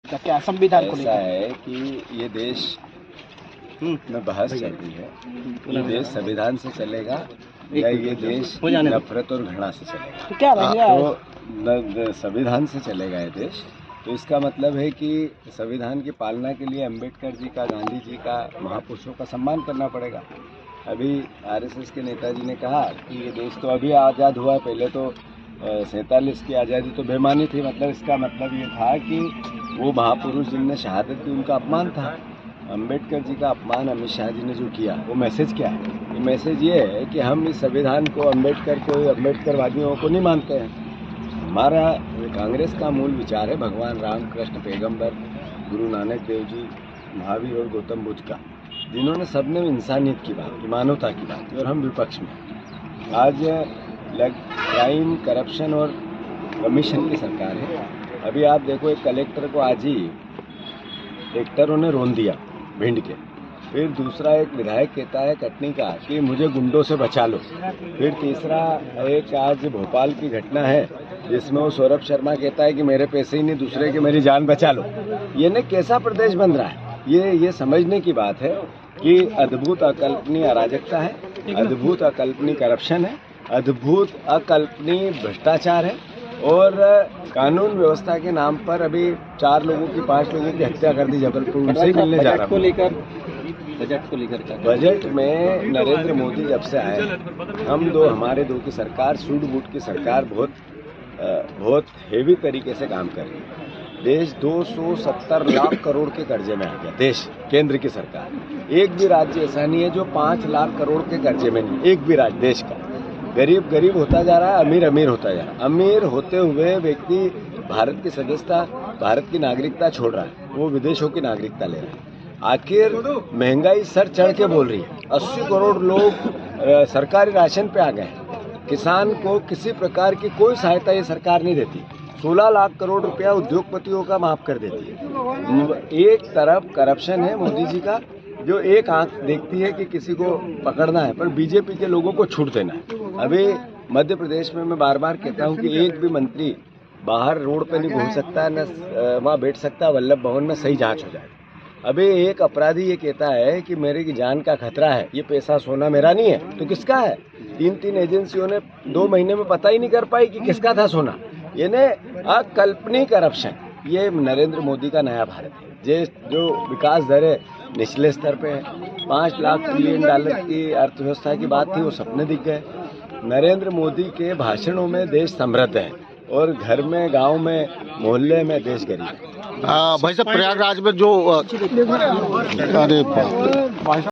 क्या संविधान को ऐसा है कि ये देश में बहस चल रही है, ये देश संविधान से चलेगा या ये देश नफरत और घृणा से चलेगा। तो क्या तो संविधान से चलेगा ये देश। तो इसका मतलब है कि संविधान की पालना के लिए अंबेडकर जी का, गांधी जी का, महापुरुषों का सम्मान करना पड़ेगा। अभी आरएसएस के नेताजी ने कहा कि ये देश तो अभी आज़ाद हुआ है, पहले तो 47 की आज़ादी तो बेमानी थी। मतलब इसका मतलब ये था कि वो महापुरुष जिनने शहादत दी उनका अपमान था। अंबेडकर जी का अपमान अमित शाह जी ने जो किया, वो मैसेज क्या है? ये मैसेज ये है कि हम इस संविधान को, अंबेडकर को, अंबेडकरवादियों को नहीं मानते हैं। हमारा कांग्रेस का मूल विचार है भगवान राम, कृष्ण, पैगंबर, गुरु नानक देव जी, महावीर और गौतम बुद्ध का, जिन्होंने सबने इंसानियत की बात की, मानवता की बात की, और हम विपक्ष में। आज क्राइम, करप्शन और कमीशन की सरकार है। अभी आप देखो, एक कलेक्टर को आज ही ट्रैक्टरों ने रोन दिया भिंड के। फिर दूसरा एक विधायक कहता है कटनी का कि मुझे गुंडों से बचा लो। फिर तीसरा एक आज भोपाल की घटना है जिसमें वो सौरभ शर्मा कहता है कि मेरे पैसे ही नहीं, दूसरे की मेरी जान बचा लो। ये ने कैसा प्रदेश बन रहा है? ये समझने की बात है कि अद्भुत अकल्पनीय अराजकता है, अद्भुत अकल्पनीय करप्शन है, अद्भुत अकल्पनीय भ्रष्टाचार है, और कानून व्यवस्था के नाम पर अभी 4 लोगों की, 5 लोगों की हत्या कर दी जबलपुर। उनसे ही मिलने जा रहा हूँ। बजट में नरेंद्र मोदी जब से आए, हमारे दो की सरकार, सूट बूट की सरकार बहुत हेवी तरीके से काम कर रही है। देश 270 लाख करोड़ के कर्जे में आ गया। देश, केंद्र की सरकार, एक भी राज्य ऐसा नहीं है जो 5 लाख करोड़ के कर्जे में नहीं। एक भी राज्य देश का गरीब गरीब होता जा रहा है, अमीर अमीर होता जा रहा है। अमीर होते हुए व्यक्ति भारत की सदस्यता, भारत की नागरिकता छोड़ रहा है, वो विदेशों की नागरिकता ले रहा है। आखिर महंगाई सर चढ़ के बोल रही है। 80 करोड़ लोग सरकारी राशन पे आ गए। किसान को किसी प्रकार की कोई सहायता ये सरकार नहीं देती। 16 लाख करोड़ रुपया उद्योगपतियों का माफ कर देती है। एक तरफ करप्शन है मोदी जी का, जो एक आंख देखती है कि किसी को पकड़ना है, पर बीजेपी के लोगों को छूट देना है। अभी मध्य प्रदेश में मैं बार बार कहता हूं कि एक भी मंत्री बाहर रोड पे नहीं घूम सकता, न वहाँ बैठ सकता, वल्लभ भवन में सही जांच हो जाए। अभी एक अपराधी ये कहता है कि मेरे की जान का खतरा है, ये पैसा सोना मेरा नहीं है, तो किसका है? 3 एजेंसियों ने 2 महीने में पता ही नहीं कर पाई कि किसका था सोना। यानी अकल्पनीय करप्शन। ये नरेंद्र मोदी का नया भारत है, जो विकास दर है निचले स्तर पे है। 5 लाख ट्रिलियन डॉलर की अर्थव्यवस्था की बात थी, वो सपने दिख गए। नरेंद्र मोदी के भाषणों में देश समृद्ध है, और घर में, गांव में, मोहल्ले में देश गरीब है। भाई साहब, प्रयागराज में जो